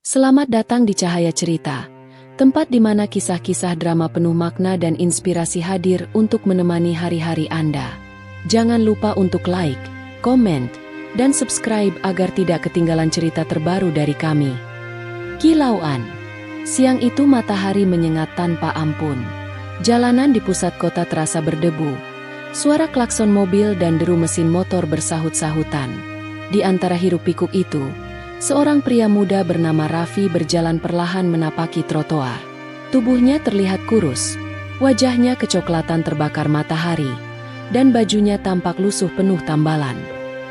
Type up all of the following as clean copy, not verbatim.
Selamat datang di Cahaya Cerita, tempat di mana kisah-kisah drama penuh makna dan inspirasi hadir untuk menemani hari-hari Anda. Jangan lupa untuk like, komen, dan subscribe agar tidak ketinggalan cerita terbaru dari kami. Kilauan. Siang itu matahari menyengat tanpa ampun. Jalanan di pusat kota terasa berdebu. Suara klakson mobil dan deru mesin motor bersahut-sahutan. Di antara hiruk-pikuk itu, seorang pria muda bernama Raffi berjalan perlahan menapaki trotoar. Tubuhnya terlihat kurus, wajahnya kecoklatan terbakar matahari, dan bajunya tampak lusuh penuh tambalan.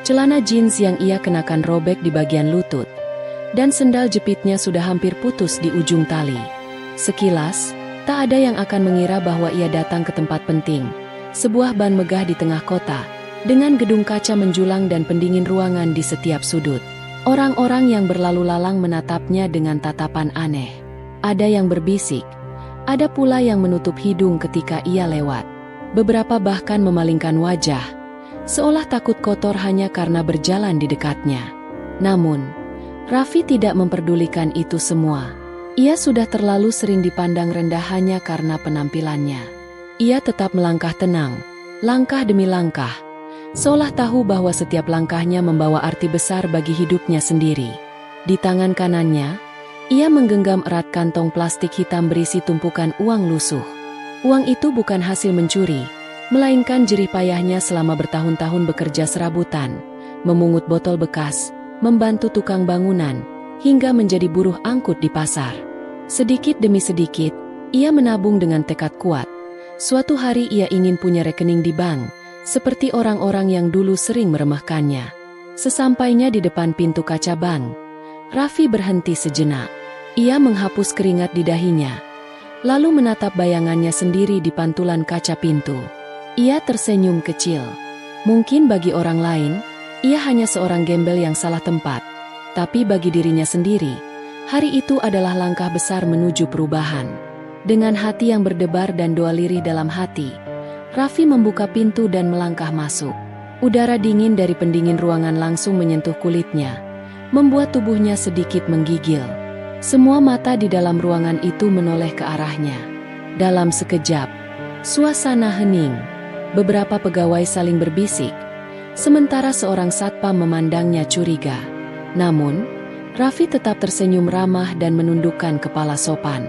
Celana jeans yang ia kenakan robek di bagian lutut, dan sendal jepitnya sudah hampir putus di ujung tali. Sekilas, tak ada yang akan mengira bahwa ia datang ke tempat penting, sebuah ban megah di tengah kota, dengan gedung kaca menjulang dan pendingin ruangan di setiap sudut. Orang-orang yang berlalu lalang menatapnya dengan tatapan aneh. Ada yang berbisik, ada pula yang menutup hidung ketika ia lewat. Beberapa bahkan memalingkan wajah, seolah takut kotor hanya karena berjalan di dekatnya. Namun, Raffi tidak memperdulikan itu semua. Ia sudah terlalu sering dipandang rendah hanya karena penampilannya. Ia tetap melangkah tenang, langkah demi langkah, seolah tahu bahwa setiap langkahnya membawa arti besar bagi hidupnya sendiri. Di tangan kanannya, ia menggenggam erat kantong plastik hitam berisi tumpukan uang lusuh. Uang itu bukan hasil mencuri, melainkan jerih payahnya selama bertahun-tahun bekerja serabutan, memungut botol bekas, membantu tukang bangunan, hingga menjadi buruh angkut di pasar. Sedikit demi sedikit, ia menabung dengan tekad kuat. Suatu hari ia ingin punya rekening di bank, seperti orang-orang yang dulu sering meremehkannya. Sesampainya di depan pintu kaca bank, Raffi berhenti sejenak. Ia menghapus keringat di dahinya, lalu menatap bayangannya sendiri di pantulan kaca pintu. Ia tersenyum kecil. Mungkin bagi orang lain, ia hanya seorang gembel yang salah tempat. Tapi bagi dirinya sendiri, hari itu adalah langkah besar menuju perubahan. Dengan hati yang berdebar dan doa lirih dalam hati, Raffi membuka pintu dan melangkah masuk. Udara dingin dari pendingin ruangan langsung menyentuh kulitnya, membuat tubuhnya sedikit menggigil. Semua mata di dalam ruangan itu menoleh ke arahnya. Dalam sekejap, suasana hening. Beberapa pegawai saling berbisik, sementara seorang satpam memandangnya curiga. Namun, Raffi tetap tersenyum ramah dan menundukkan kepala sopan.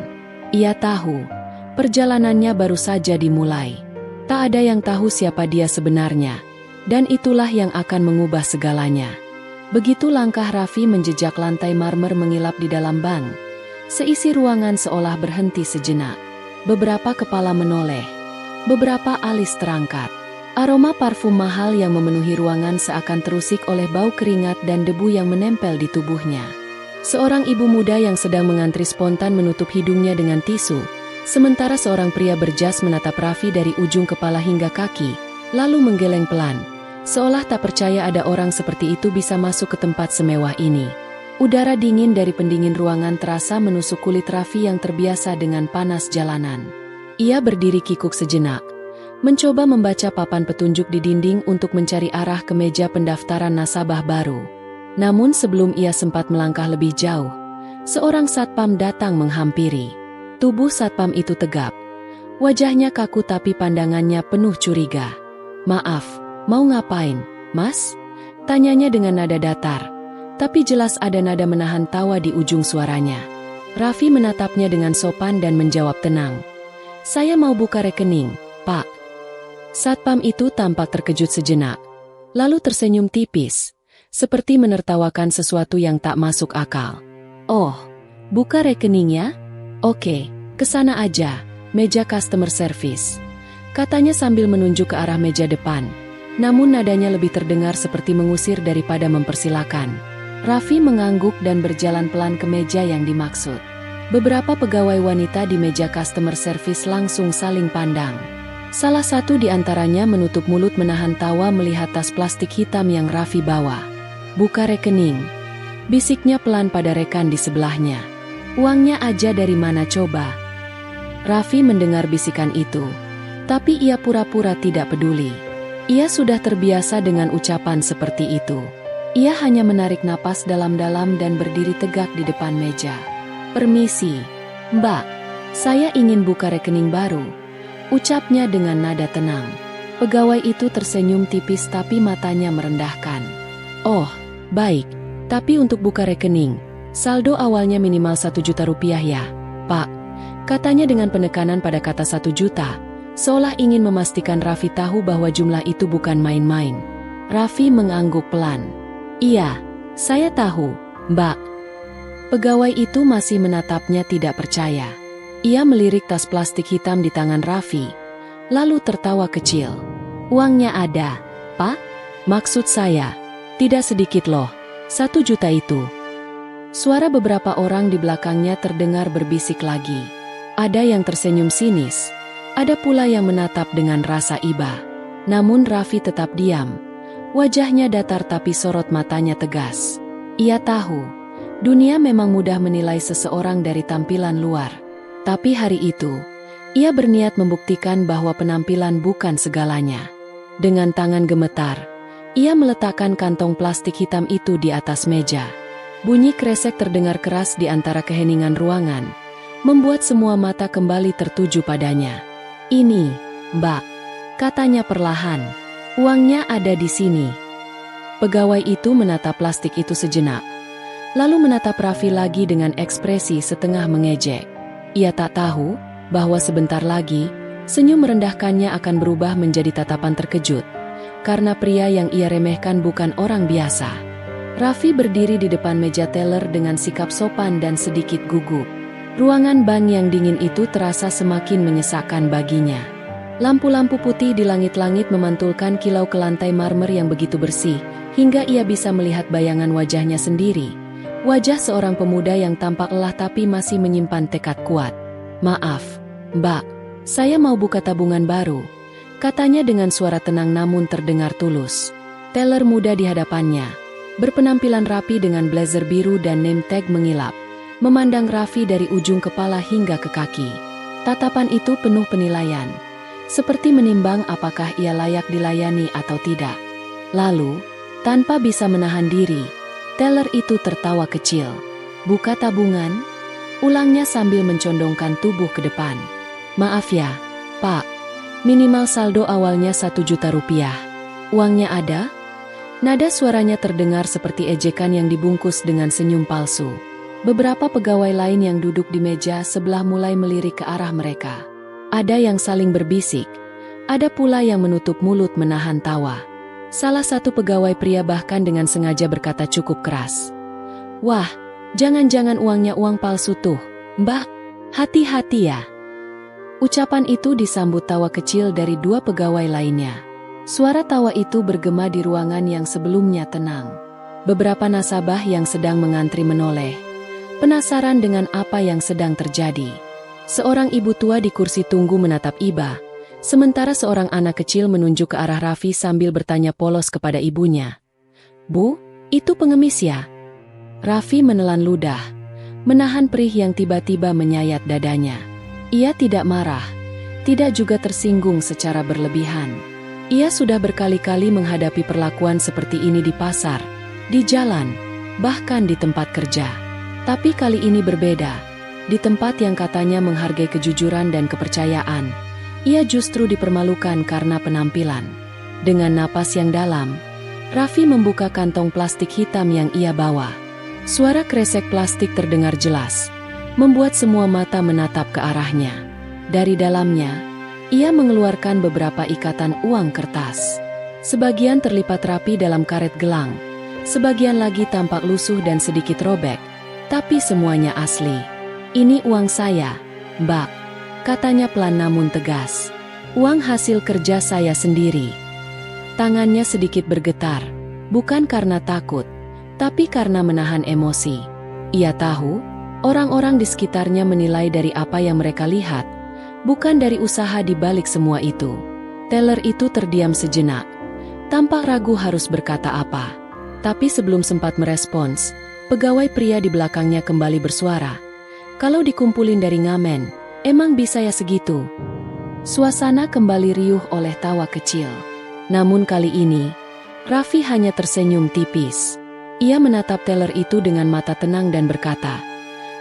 Ia tahu, perjalanannya baru saja dimulai. Tak ada yang tahu siapa dia sebenarnya, dan itulah yang akan mengubah segalanya. Begitu langkah Raffi menjejak lantai marmer mengilap di dalam bank, seisi ruangan seolah berhenti sejenak. Beberapa kepala menoleh, beberapa alis terangkat. Aroma parfum mahal yang memenuhi ruangan seakan terusik oleh bau keringat dan debu yang menempel di tubuhnya. Seorang ibu muda yang sedang mengantri spontan menutup hidungnya dengan tisu, sementara seorang pria berjas menatap Raffi dari ujung kepala hingga kaki, lalu menggeleng pelan, seolah tak percaya ada orang seperti itu bisa masuk ke tempat semewah ini. Udara dingin dari pendingin ruangan terasa menusuk kulit Raffi yang terbiasa dengan panas jalanan. Ia berdiri kikuk sejenak, mencoba membaca papan petunjuk di dinding untuk mencari arah ke meja pendaftaran nasabah baru. Namun sebelum ia sempat melangkah lebih jauh, seorang satpam datang menghampiri. Tubuh satpam itu tegap. Wajahnya kaku tapi pandangannya penuh curiga. "Maaf, mau ngapain, Mas?" tanyanya dengan nada datar. Tapi jelas ada nada menahan tawa di ujung suaranya. Raffi menatapnya dengan sopan dan menjawab tenang. "Saya mau buka rekening, Pak." Satpam itu tampak terkejut sejenak, lalu tersenyum tipis, seperti menertawakan sesuatu yang tak masuk akal. "Oh, buka rekening ya? Oke, kesana aja, meja customer service," katanya sambil menunjuk ke arah meja depan. Namun nadanya lebih terdengar seperti mengusir daripada mempersilakan. Raffi mengangguk dan berjalan pelan ke meja yang dimaksud. Beberapa pegawai wanita di meja customer service langsung saling pandang. Salah satu di antaranya menutup mulut menahan tawa melihat tas plastik hitam yang Raffi bawa. "Buka rekening," bisiknya pelan pada rekan di sebelahnya. "Uangnya aja dari mana coba?" Raffi mendengar bisikan itu, tapi ia pura-pura tidak peduli. Ia sudah terbiasa dengan ucapan seperti itu. Ia hanya menarik napas dalam-dalam dan berdiri tegak di depan meja. "Permisi, Mbak. Saya ingin buka rekening baru," ucapnya dengan nada tenang. Pegawai itu tersenyum tipis tapi matanya merendahkan. "Oh, baik. Tapi untuk buka rekening, saldo awalnya minimal 1 juta rupiah ya, Pak," katanya dengan penekanan pada kata 1 juta, seolah ingin memastikan Raffi tahu bahwa jumlah itu bukan main-main. Raffi mengangguk pelan. "Iya, saya tahu, Mbak." Pegawai itu masih menatapnya tidak percaya. Ia melirik tas plastik hitam di tangan Raffi, lalu tertawa kecil. "Uangnya ada, Pak? Maksud saya, tidak sedikit loh, 1 juta itu." Suara beberapa orang di belakangnya terdengar berbisik lagi. Ada yang tersenyum sinis, ada pula yang menatap dengan rasa iba. Namun Raffi tetap diam. Wajahnya datar tapi sorot matanya tegas. Ia tahu, dunia memang mudah menilai seseorang dari tampilan luar. Tapi hari itu, ia berniat membuktikan bahwa penampilan bukan segalanya. Dengan tangan gemetar, ia meletakkan kantong plastik hitam itu di atas meja. Bunyi kresek terdengar keras di antara keheningan ruangan, membuat semua mata kembali tertuju padanya. "Ini, Mbak," katanya perlahan. "Uangnya ada di sini." Pegawai itu menatap plastik itu sejenak, lalu menatap Raffi lagi dengan ekspresi setengah mengejek. Ia tak tahu bahwa sebentar lagi, senyum merendahkannya akan berubah menjadi tatapan terkejut, karena pria yang ia remehkan bukan orang biasa. Raffi berdiri di depan meja teller dengan sikap sopan dan sedikit gugup. Ruangan bank yang dingin itu terasa semakin menyesakkan baginya. Lampu-lampu putih di langit-langit memantulkan kilau ke lantai marmer yang begitu bersih, hingga ia bisa melihat bayangan wajahnya sendiri. Wajah seorang pemuda yang tampak lelah tapi masih menyimpan tekad kuat. "Maaf, Mbak, saya mau buka tabungan baru," katanya dengan suara tenang namun terdengar tulus. Teller muda di hadapannya, berpenampilan rapi dengan blazer biru dan name tag mengilap, memandang Raffi dari ujung kepala hingga ke kaki. Tatapan itu penuh penilaian, seperti menimbang apakah ia layak dilayani atau tidak. Lalu, tanpa bisa menahan diri, teller itu tertawa kecil. "Buka tabungan?" ulangnya sambil mencondongkan tubuh ke depan. "Maaf ya, Pak. Minimal saldo awalnya 1 juta rupiah. Uangnya ada?" Nada suaranya terdengar seperti ejekan yang dibungkus dengan senyum palsu. Beberapa pegawai lain yang duduk di meja sebelah mulai melirik ke arah mereka. Ada yang saling berbisik, ada pula yang menutup mulut menahan tawa. Salah satu pegawai pria bahkan dengan sengaja berkata cukup keras, "Wah, jangan-jangan uangnya uang palsu tuh, Mbak. Hati-hati ya." Ucapan itu disambut tawa kecil dari 2 pegawai lainnya. Suara tawa itu bergema di ruangan yang sebelumnya tenang. Beberapa nasabah yang sedang mengantri menoleh, penasaran dengan apa yang sedang terjadi. Seorang ibu tua di kursi tunggu menatap iba, sementara seorang anak kecil menunjuk ke arah Raffi sambil bertanya polos kepada ibunya. "Bu, itu pengemis ya?" Raffi menelan ludah, menahan perih yang tiba-tiba menyayat dadanya. Ia tidak marah, tidak juga tersinggung secara berlebihan. Ia sudah berkali-kali menghadapi perlakuan seperti ini di pasar, di jalan, bahkan di tempat kerja. Tapi kali ini berbeda. Di tempat yang katanya menghargai kejujuran dan kepercayaan, ia justru dipermalukan karena penampilan. Dengan napas yang dalam, Raffi membuka kantong plastik hitam yang ia bawa. Suara kresek plastik terdengar jelas, membuat semua mata menatap ke arahnya. Dari dalamnya, ia mengeluarkan beberapa ikatan uang kertas. Sebagian terlipat rapi dalam karet gelang, sebagian lagi tampak lusuh dan sedikit robek, tapi semuanya asli. "Ini uang saya, Mbak," katanya pelan namun tegas. "Uang hasil kerja saya sendiri." Tangannya sedikit bergetar, bukan karena takut, tapi karena menahan emosi. Ia tahu, orang-orang di sekitarnya menilai dari apa yang mereka lihat, bukan dari usaha di balik semua itu. Teller itu terdiam sejenak, tampak ragu harus berkata apa. Tapi sebelum sempat merespons, pegawai pria di belakangnya kembali bersuara. "Kalau dikumpulin dari ngamen, emang bisa ya segitu?" Suasana kembali riuh oleh tawa kecil. Namun kali ini, Raffi hanya tersenyum tipis. Ia menatap teller itu dengan mata tenang dan berkata,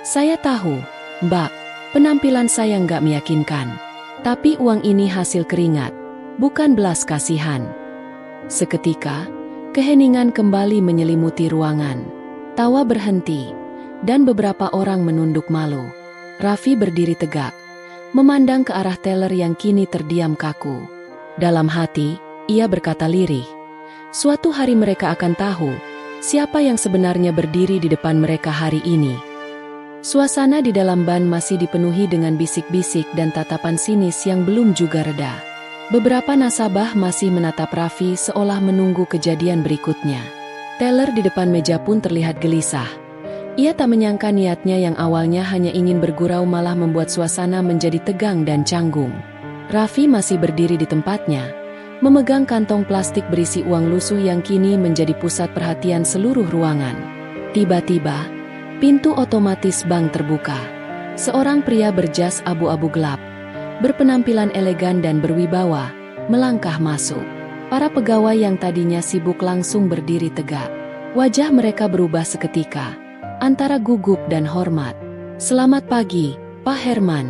"Saya tahu, Mbak, penampilan saya nggak meyakinkan. Tapi uang ini hasil keringat, bukan belas kasihan." Seketika, keheningan kembali menyelimuti ruangan. Tawa berhenti, dan beberapa orang menunduk malu. Raffi berdiri tegak, memandang ke arah teller yang kini terdiam kaku. Dalam hati, ia berkata lirih, suatu hari mereka akan tahu siapa yang sebenarnya berdiri di depan mereka hari ini. Suasana di dalam ban masih dipenuhi dengan bisik-bisik dan tatapan sinis yang belum juga reda. Beberapa nasabah masih menatap Raffi seolah menunggu kejadian berikutnya. Teller di depan meja pun terlihat gelisah. Ia tak menyangka niatnya yang awalnya hanya ingin bergurau malah membuat suasana menjadi tegang dan canggung. Raffi masih berdiri di tempatnya, memegang kantong plastik berisi uang lusuh yang kini menjadi pusat perhatian seluruh ruangan. Tiba-tiba, pintu otomatis bank terbuka. Seorang pria berjas abu-abu gelap, berpenampilan elegan dan berwibawa, melangkah masuk. Para pegawai yang tadinya sibuk langsung berdiri tegak. Wajah mereka berubah seketika, antara gugup dan hormat. "Selamat pagi, Pak Herman,"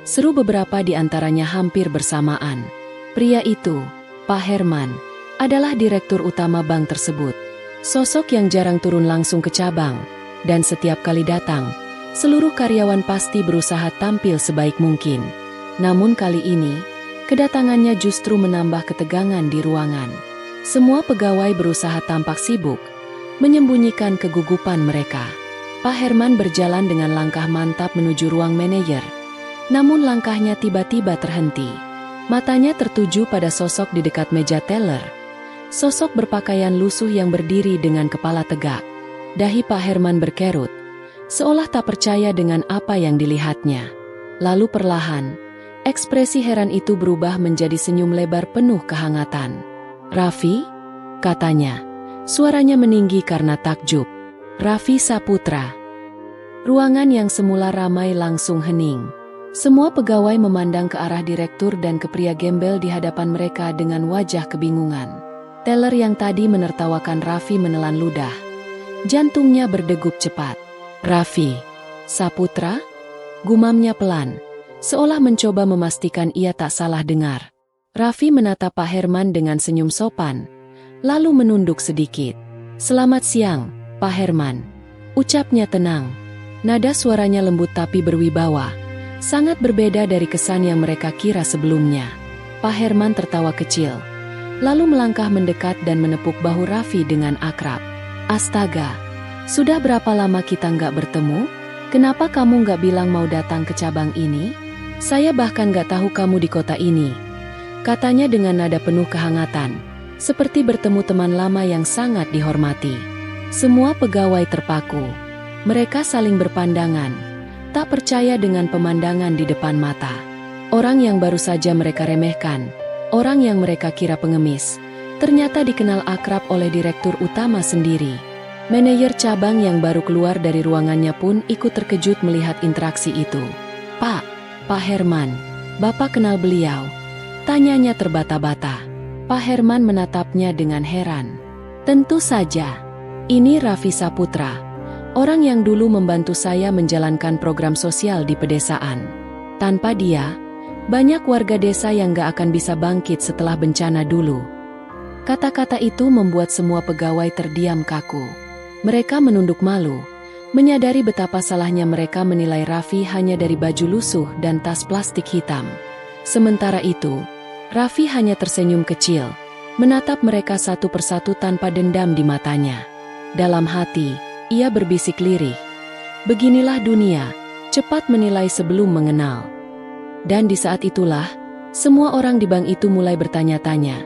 seru beberapa di antaranya hampir bersamaan. Pria itu, Pak Herman, adalah direktur utama bank tersebut. Sosok yang jarang turun langsung ke cabang, dan setiap kali datang, seluruh karyawan pasti berusaha tampil sebaik mungkin. Namun kali ini, kedatangannya justru menambah ketegangan di ruangan. Semua pegawai berusaha tampak sibuk, menyembunyikan kegugupan mereka. Pak Herman berjalan dengan langkah mantap menuju ruang manajer. Namun langkahnya tiba-tiba terhenti. Matanya tertuju pada sosok di dekat meja teller. Sosok berpakaian lusuh yang berdiri dengan kepala tegak. Dahi Pak Herman berkerut, seolah tak percaya dengan apa yang dilihatnya. Lalu perlahan, ekspresi heran itu berubah menjadi senyum lebar penuh kehangatan. "Raffi?" katanya. Suaranya meninggi karena takjub. "Raffi Saputra." Ruangan yang semula ramai langsung hening. Semua pegawai memandang ke arah direktur dan ke pria gembel di hadapan mereka dengan wajah kebingungan. Teller yang tadi menertawakan Raffi menelan ludah. Jantungnya berdegup cepat. "Raffi Saputra?" gumamnya pelan, seolah mencoba memastikan ia tak salah dengar. Raffi menatap Pak Herman dengan senyum sopan, lalu menunduk sedikit. "Selamat siang, Pak Herman," ucapnya tenang. Nada suaranya lembut tapi berwibawa, sangat berbeda dari kesan yang mereka kira sebelumnya. Pak Herman tertawa kecil, lalu melangkah mendekat dan menepuk bahu Raffi dengan akrab. "Astaga, sudah berapa lama kita nggak bertemu? Kenapa kamu nggak bilang mau datang ke cabang ini? Saya bahkan nggak tahu kamu di kota ini," katanya dengan nada penuh kehangatan, seperti bertemu teman lama yang sangat dihormati. Semua pegawai terpaku. Mereka saling berpandangan, tak percaya dengan pemandangan di depan mata. Orang yang baru saja mereka remehkan, orang yang mereka kira pengemis, ternyata dikenal akrab oleh direktur utama sendiri. Manajer cabang yang baru keluar dari ruangannya pun ikut terkejut melihat interaksi itu. Pak Herman, Bapak kenal beliau?" tanyanya terbata-bata. Pak Herman menatapnya dengan heran. "Tentu saja. Ini Raffi Saputra, orang yang dulu membantu saya menjalankan program sosial di pedesaan. Tanpa dia, banyak warga desa yang gak akan bisa bangkit setelah bencana dulu." Kata-kata itu membuat semua pegawai terdiam kaku. Mereka menunduk malu, menyadari betapa salahnya mereka menilai Raffi hanya dari baju lusuh dan tas plastik hitam. Sementara itu, Raffi hanya tersenyum kecil, menatap mereka satu persatu tanpa dendam di matanya. Dalam hati, ia berbisik lirih, "Beginilah dunia, cepat menilai sebelum mengenal." Dan di saat itulah, semua orang di bank itu mulai bertanya-tanya,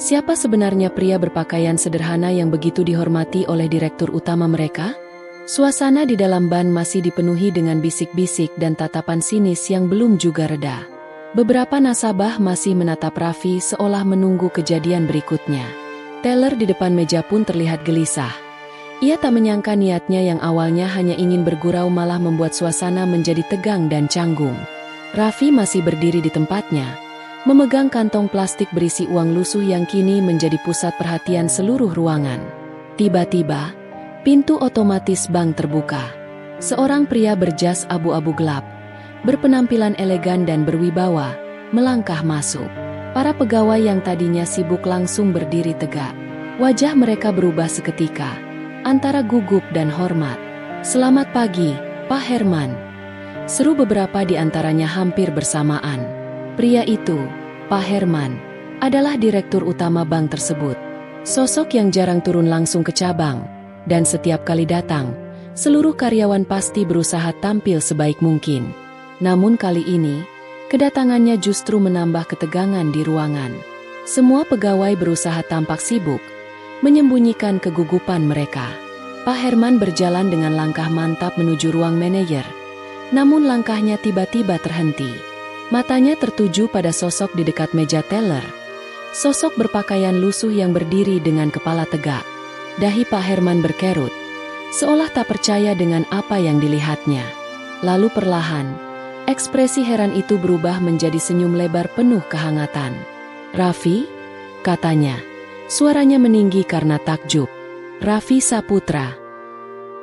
siapa sebenarnya pria berpakaian sederhana yang begitu dihormati oleh direktur utama mereka? Suasana di dalam ban masih dipenuhi dengan bisik-bisik dan tatapan sinis yang belum juga reda. Beberapa nasabah masih menatap Raffi seolah menunggu kejadian berikutnya. Teller di depan meja pun terlihat gelisah. Ia tak menyangka niatnya yang awalnya hanya ingin bergurau malah membuat suasana menjadi tegang dan canggung. Raffi masih berdiri di tempatnya, memegang kantong plastik berisi uang lusuh yang kini menjadi pusat perhatian seluruh ruangan. Tiba-tiba, Pintu otomatis bank terbuka. Seorang pria berjas abu-abu gelap, berpenampilan elegan dan berwibawa, melangkah masuk. Para pegawai yang tadinya sibuk langsung berdiri tegak. Wajah mereka berubah seketika, antara gugup dan hormat. "Selamat pagi, Pak Herman," seru beberapa di antaranya hampir bersamaan. Pria itu, Pak Herman, adalah direktur utama bank tersebut. Sosok yang jarang turun langsung ke cabang, dan setiap kali datang, seluruh karyawan pasti berusaha tampil sebaik mungkin. Namun kali ini, kedatangannya justru menambah ketegangan di ruangan. Semua pegawai berusaha tampak sibuk, menyembunyikan kegugupan mereka. Pak Herman berjalan dengan langkah mantap menuju ruang manajer. Namun langkahnya tiba-tiba terhenti. Matanya tertuju pada sosok di dekat meja teller. Sosok berpakaian lusuh yang berdiri dengan kepala tegak. Dahi Pak Herman berkerut, seolah tak percaya dengan apa yang dilihatnya. Lalu perlahan, ekspresi heran itu berubah menjadi senyum lebar penuh kehangatan. "Raffi?" katanya. Suaranya meninggi karena takjub. "Raffi Saputra."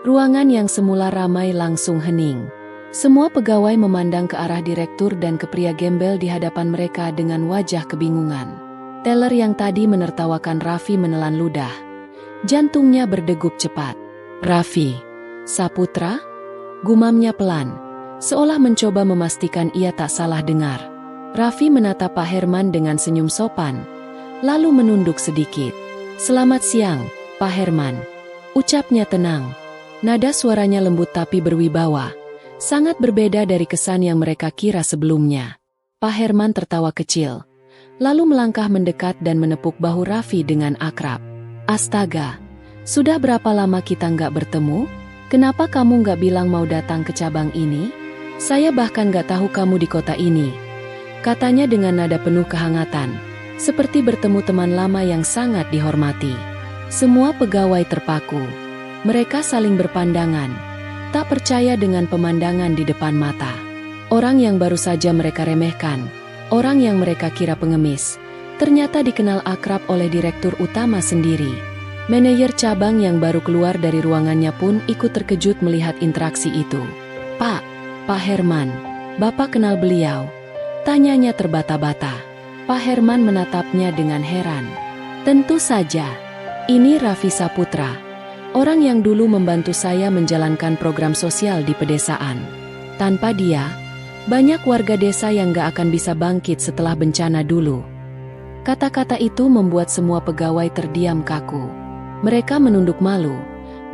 Ruangan yang semula ramai langsung hening. Semua pegawai memandang ke arah direktur dan ke pria gembel di hadapan mereka dengan wajah kebingungan. Teller yang tadi menertawakan Raffi menelan ludah. Jantungnya berdegup cepat. "Raffi Saputra?" gumamnya pelan, seolah mencoba memastikan ia tak salah dengar. Raffi menatap Pak Herman dengan senyum sopan, lalu menunduk sedikit. "Selamat siang, Pak Herman," ucapnya tenang. Nada suaranya lembut tapi berwibawa, sangat berbeda dari kesan yang mereka kira sebelumnya. Pak Herman tertawa kecil, lalu melangkah mendekat dan menepuk bahu Raffi dengan akrab. "Astaga, sudah berapa lama kita nggak bertemu? Kenapa kamu nggak bilang mau datang ke cabang ini? Saya bahkan nggak tahu kamu di kota ini," katanya dengan nada penuh kehangatan, seperti bertemu teman lama yang sangat dihormati. Semua pegawai terpaku. Mereka saling berpandangan, tak percaya dengan pemandangan di depan mata. Orang yang baru saja mereka remehkan, orang yang mereka kira pengemis, ternyata dikenal akrab oleh direktur utama sendiri. Manajer cabang yang baru keluar dari ruangannya pun ikut terkejut melihat interaksi itu. Pak Herman, Bapak kenal beliau?" tanyanya terbata-bata. Pak Herman menatapnya dengan heran. "Tentu saja. Ini Raffi Saputra, orang yang dulu membantu saya menjalankan program sosial di pedesaan. Tanpa dia, banyak warga desa yang gak akan bisa bangkit setelah bencana dulu." Kata-kata itu membuat semua pegawai terdiam kaku. Mereka menunduk malu,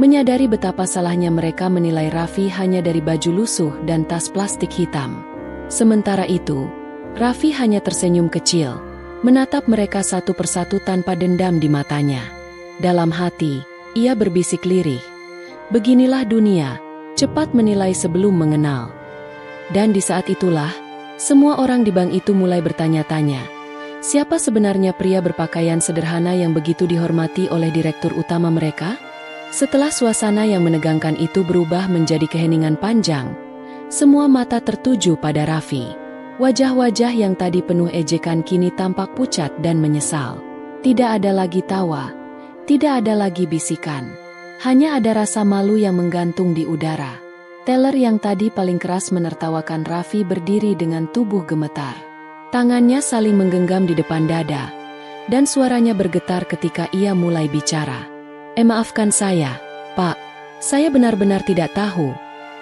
menyadari betapa salahnya mereka menilai Raffi hanya dari baju lusuh dan tas plastik hitam. Sementara itu, Raffi hanya tersenyum kecil, menatap mereka satu persatu tanpa dendam di matanya. Dalam hati, ia berbisik lirih. Beginilah dunia, cepat menilai sebelum mengenal. Dan di saat itulah, semua orang di bank itu mulai bertanya-tanya. Siapa sebenarnya pria berpakaian sederhana yang begitu dihormati oleh direktur utama mereka? Setelah suasana yang menegangkan itu berubah menjadi keheningan panjang, semua mata tertuju pada Raffi. Wajah-wajah yang tadi penuh ejekan kini tampak pucat dan menyesal. Tidak ada lagi tawa, tidak ada lagi bisikan. Hanya ada rasa malu yang menggantung di udara. Teller yang tadi paling keras menertawakan Raffi berdiri dengan tubuh gemetar. Tangannya saling menggenggam di depan dada, dan suaranya bergetar ketika ia mulai bicara. Maafkan saya, Pak. Saya benar-benar tidak tahu,"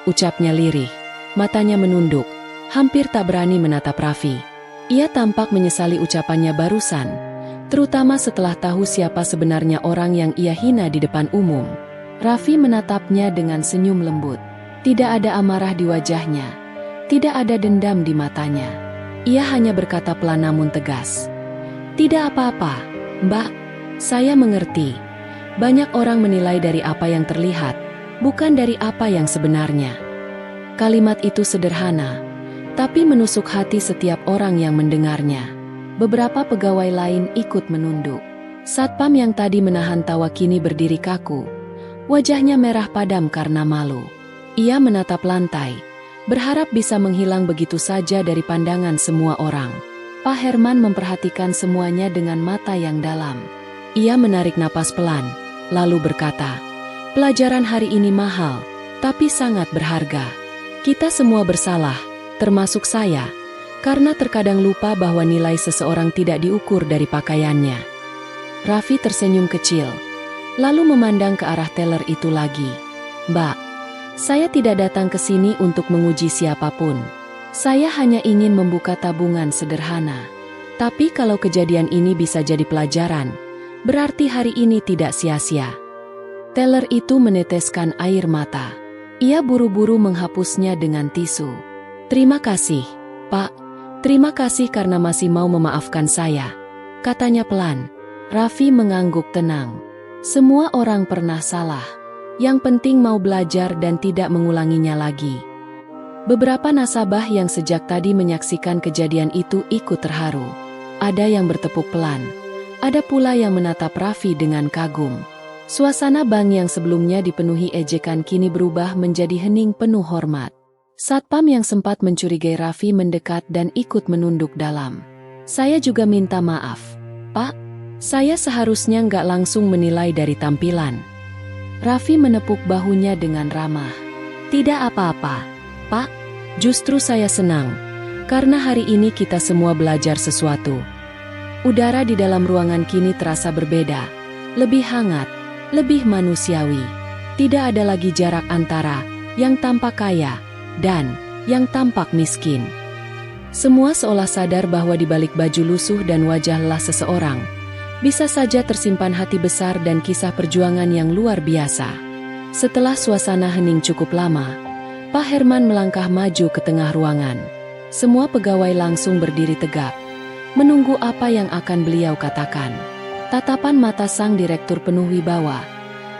ucapnya lirih. Matanya menunduk, hampir tak berani menatap Raffi. Ia tampak menyesali ucapannya barusan, terutama setelah tahu siapa sebenarnya orang yang ia hina di depan umum. Raffi menatapnya dengan senyum lembut. Tidak ada amarah di wajahnya, tidak ada dendam di matanya. Ia hanya berkata pelan namun tegas. "Tidak apa-apa, Mbak. Saya mengerti. Banyak orang menilai dari apa yang terlihat, bukan dari apa yang sebenarnya." Kalimat itu sederhana, tapi menusuk hati setiap orang yang mendengarnya. Beberapa pegawai lain ikut menunduk. Satpam yang tadi menahan tawa kini berdiri kaku. Wajahnya merah padam karena malu. Ia menatap lantai, berharap bisa menghilang begitu saja dari pandangan semua orang. Pak Herman memperhatikan semuanya dengan mata yang dalam. Ia menarik napas pelan, lalu berkata, Pelajaran hari ini mahal, tapi sangat berharga. Kita semua bersalah, termasuk saya, karena terkadang lupa bahwa nilai seseorang tidak diukur dari pakaiannya. Raffi tersenyum kecil, lalu memandang ke arah teller itu lagi. Mbak, saya tidak datang ke sini untuk menguji siapapun. Saya hanya ingin membuka tabungan sederhana. Tapi kalau kejadian ini bisa jadi pelajaran, berarti hari ini tidak sia-sia. Teller itu meneteskan air mata. Ia buru-buru menghapusnya dengan tisu. Terima kasih, Pak. Terima kasih karena masih mau memaafkan saya, katanya pelan. Raffi mengangguk tenang. Semua orang pernah salah. Yang penting mau belajar dan tidak mengulanginya lagi. Beberapa nasabah yang sejak tadi menyaksikan kejadian itu ikut terharu. Ada yang bertepuk pelan. Ada pula yang menatap Raffi dengan kagum. Suasana bank yang sebelumnya dipenuhi ejekan kini berubah menjadi hening penuh hormat. Satpam yang sempat mencurigai Raffi mendekat dan ikut menunduk dalam. Saya juga minta maaf, Pak. Saya seharusnya nggak langsung menilai dari tampilan. Raffi menepuk bahunya dengan ramah. Tidak apa-apa, Pak. Justru saya senang, karena hari ini kita semua belajar sesuatu. Udara di dalam ruangan kini terasa berbeda, lebih hangat, lebih manusiawi. Tidak ada lagi jarak antara yang tampak kaya dan yang tampak miskin. Semua seolah sadar bahwa di balik baju lusuh dan wajah lelah seseorang, bisa saja tersimpan hati besar dan kisah perjuangan yang luar biasa. Setelah suasana hening cukup lama, Pak Herman melangkah maju ke tengah ruangan. Semua pegawai langsung berdiri tegak, menunggu apa yang akan beliau katakan. Tatapan mata sang direktur penuh wibawa,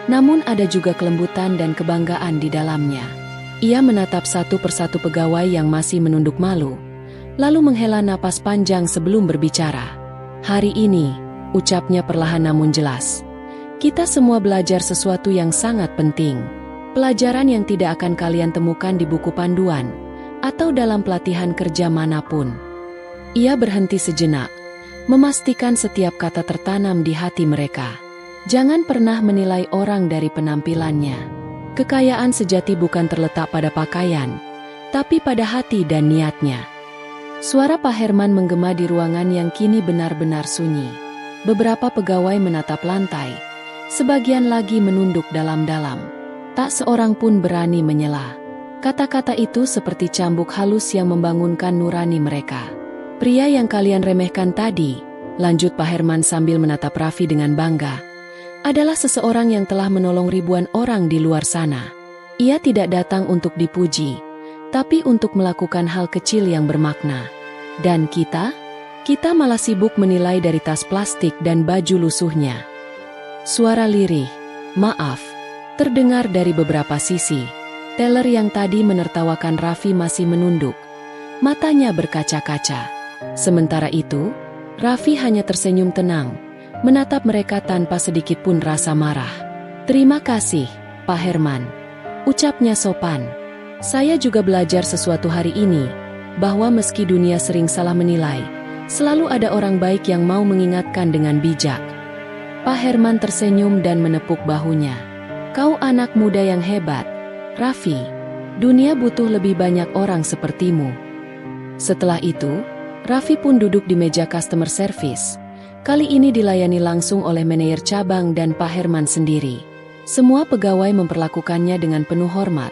namun ada juga kelembutan dan kebanggaan di dalamnya. Ia menatap satu persatu pegawai yang masih menunduk malu, lalu menghela napas panjang sebelum berbicara. Hari ini, ucapnya perlahan namun jelas, kita semua belajar sesuatu yang sangat penting. Pelajaran yang tidak akan kalian temukan di buku panduan atau dalam pelatihan kerja manapun. Ia berhenti sejenak, memastikan setiap kata tertanam di hati mereka. Jangan pernah menilai orang dari penampilannya. Kekayaan sejati bukan terletak pada pakaian, tapi pada hati dan niatnya. Suara Pak Herman menggema di ruangan yang kini benar-benar sunyi. Beberapa pegawai menatap lantai, sebagian lagi menunduk dalam-dalam. Tak seorang pun berani menyela. Kata-kata itu seperti cambuk halus yang membangunkan nurani mereka. Pria yang kalian remehkan tadi, lanjut Pak Herman sambil menatap Raffi dengan bangga, adalah seseorang yang telah menolong ribuan orang di luar sana. Ia tidak datang untuk dipuji, tapi untuk melakukan hal kecil yang bermakna. Dan kita malah sibuk menilai dari tas plastik dan baju lusuhnya. Suara lirih, maaf, terdengar dari beberapa sisi. Teller yang tadi menertawakan Raffi masih menunduk, matanya berkaca-kaca. Sementara itu, Raffi hanya tersenyum tenang, menatap mereka tanpa sedikit pun rasa marah. Terima kasih, Pak Herman. Ucapnya sopan. Saya juga belajar sesuatu hari ini, bahwa meski dunia sering salah menilai, selalu ada orang baik yang mau mengingatkan dengan bijak. Pak Herman tersenyum dan menepuk bahunya. Kau anak muda yang hebat, Raffi. Dunia butuh lebih banyak orang sepertimu. Setelah itu, Raffi pun duduk di meja customer service. Kali ini dilayani langsung oleh manajer cabang dan Pak Herman sendiri. Semua pegawai memperlakukannya dengan penuh hormat.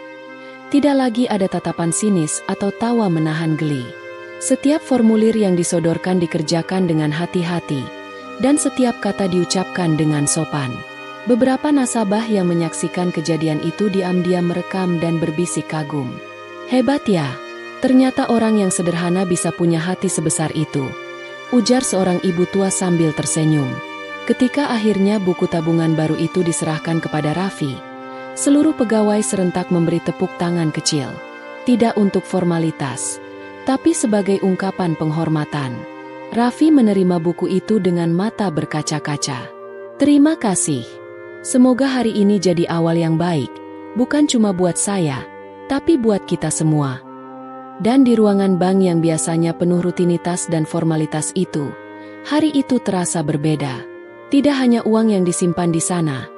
Tidak lagi ada tatapan sinis atau tawa menahan geli. Setiap formulir yang disodorkan dikerjakan dengan hati-hati, dan setiap kata diucapkan dengan sopan. Beberapa nasabah yang menyaksikan kejadian itu diam-diam merekam dan berbisik kagum. Hebat ya, ternyata orang yang sederhana bisa punya hati sebesar itu, ujar seorang ibu tua sambil tersenyum. Ketika akhirnya buku tabungan baru itu diserahkan kepada Raffi, seluruh pegawai serentak memberi tepuk tangan kecil. Tidak untuk formalitas, tapi sebagai ungkapan penghormatan. Raffi menerima buku itu dengan mata berkaca-kaca. Terima kasih. Semoga hari ini jadi awal yang baik, bukan cuma buat saya, tapi buat kita semua. Dan di ruangan bank yang biasanya penuh rutinitas dan formalitas itu, hari itu terasa berbeda. Tidak hanya uang yang disimpan di sana,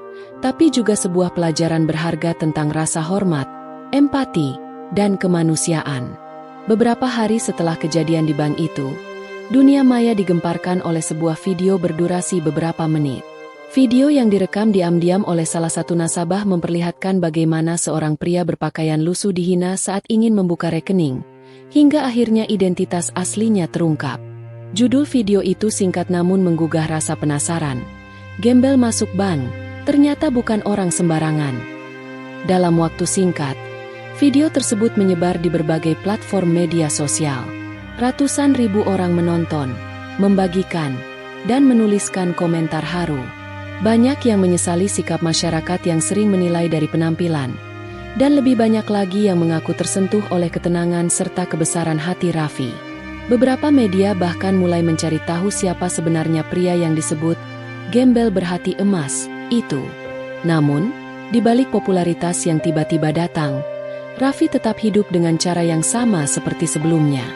tapi juga sebuah pelajaran berharga tentang rasa hormat, empati, dan kemanusiaan. Beberapa hari setelah kejadian di bank itu, dunia maya digemparkan oleh sebuah video berdurasi beberapa menit. Video yang direkam diam-diam oleh salah satu nasabah memperlihatkan bagaimana seorang pria berpakaian lusuh dihina saat ingin membuka rekening, hingga akhirnya identitas aslinya terungkap. Judul video itu singkat namun menggugah rasa penasaran. Gembel masuk bank, ternyata bukan orang sembarangan. Dalam waktu singkat, video tersebut menyebar di berbagai platform media sosial. Ratusan ribu orang menonton, membagikan, dan menuliskan komentar haru. Banyak yang menyesali sikap masyarakat yang sering menilai dari penampilan, dan lebih banyak lagi yang mengaku tersentuh oleh ketenangan serta kebesaran hati Raffi. Beberapa media bahkan mulai mencari tahu siapa sebenarnya pria yang disebut gembel berhati emas itu. Namun, di balik popularitas yang tiba-tiba datang, Raffi tetap hidup dengan cara yang sama seperti sebelumnya.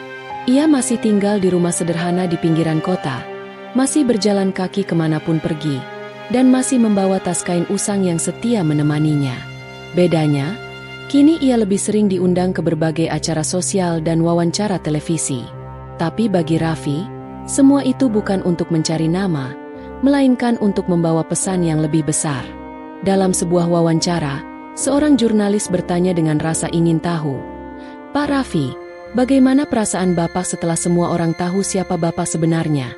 Ia masih tinggal di rumah sederhana di pinggiran kota, masih berjalan kaki kemanapun pergi, dan masih membawa tas kain usang yang setia menemaninya. Bedanya, kini ia lebih sering diundang ke berbagai acara sosial dan wawancara televisi. Tapi bagi Raffi, semua itu bukan untuk mencari nama, melainkan untuk membawa pesan yang lebih besar. Dalam sebuah wawancara, seorang jurnalis bertanya dengan rasa ingin tahu, "Pak Raffi, bagaimana perasaan Bapak setelah semua orang tahu siapa Bapak sebenarnya?"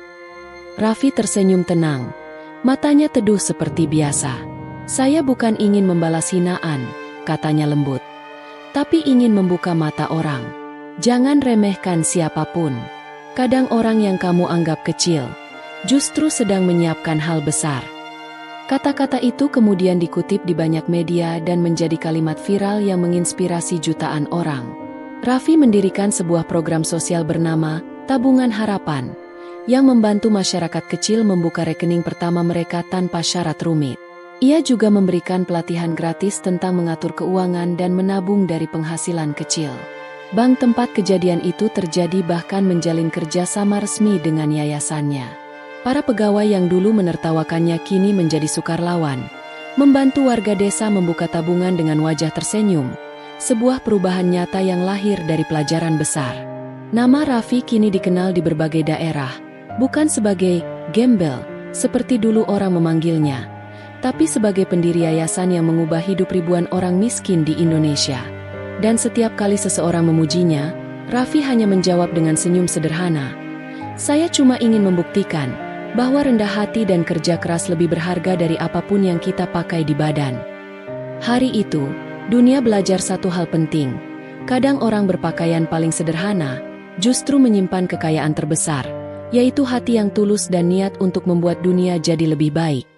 Raffi tersenyum tenang. Matanya teduh seperti biasa. "Saya bukan ingin membalas hinaan," katanya lembut, "tapi ingin membuka mata orang. Jangan remehkan siapapun. Kadang orang yang kamu anggap kecil, justru sedang menyiapkan hal besar." Kata-kata itu kemudian dikutip di banyak media dan menjadi kalimat viral yang menginspirasi jutaan orang. Raffi mendirikan sebuah program sosial bernama Tabungan Harapan, yang membantu masyarakat kecil membuka rekening pertama mereka tanpa syarat rumit. Ia juga memberikan pelatihan gratis tentang mengatur keuangan dan menabung dari penghasilan kecil. Bank tempat kejadian itu terjadi bahkan menjalin kerjasama resmi dengan yayasannya. Para pegawai yang dulu menertawakannya kini menjadi sukarlawan, membantu warga desa membuka tabungan dengan wajah tersenyum, sebuah perubahan nyata yang lahir dari pelajaran besar. Nama Raffi kini dikenal di berbagai daerah, bukan sebagai gembel, seperti dulu orang memanggilnya, tapi sebagai pendiri yayasan yang mengubah hidup ribuan orang miskin di Indonesia. Dan setiap kali seseorang memujinya, Raffi hanya menjawab dengan senyum sederhana, "Saya cuma ingin membuktikan bahwa rendah hati dan kerja keras lebih berharga dari apapun yang kita pakai di badan." Hari itu, dunia belajar satu hal penting. Kadang orang berpakaian paling sederhana justru menyimpan kekayaan terbesar, yaitu hati yang tulus dan niat untuk membuat dunia jadi lebih baik.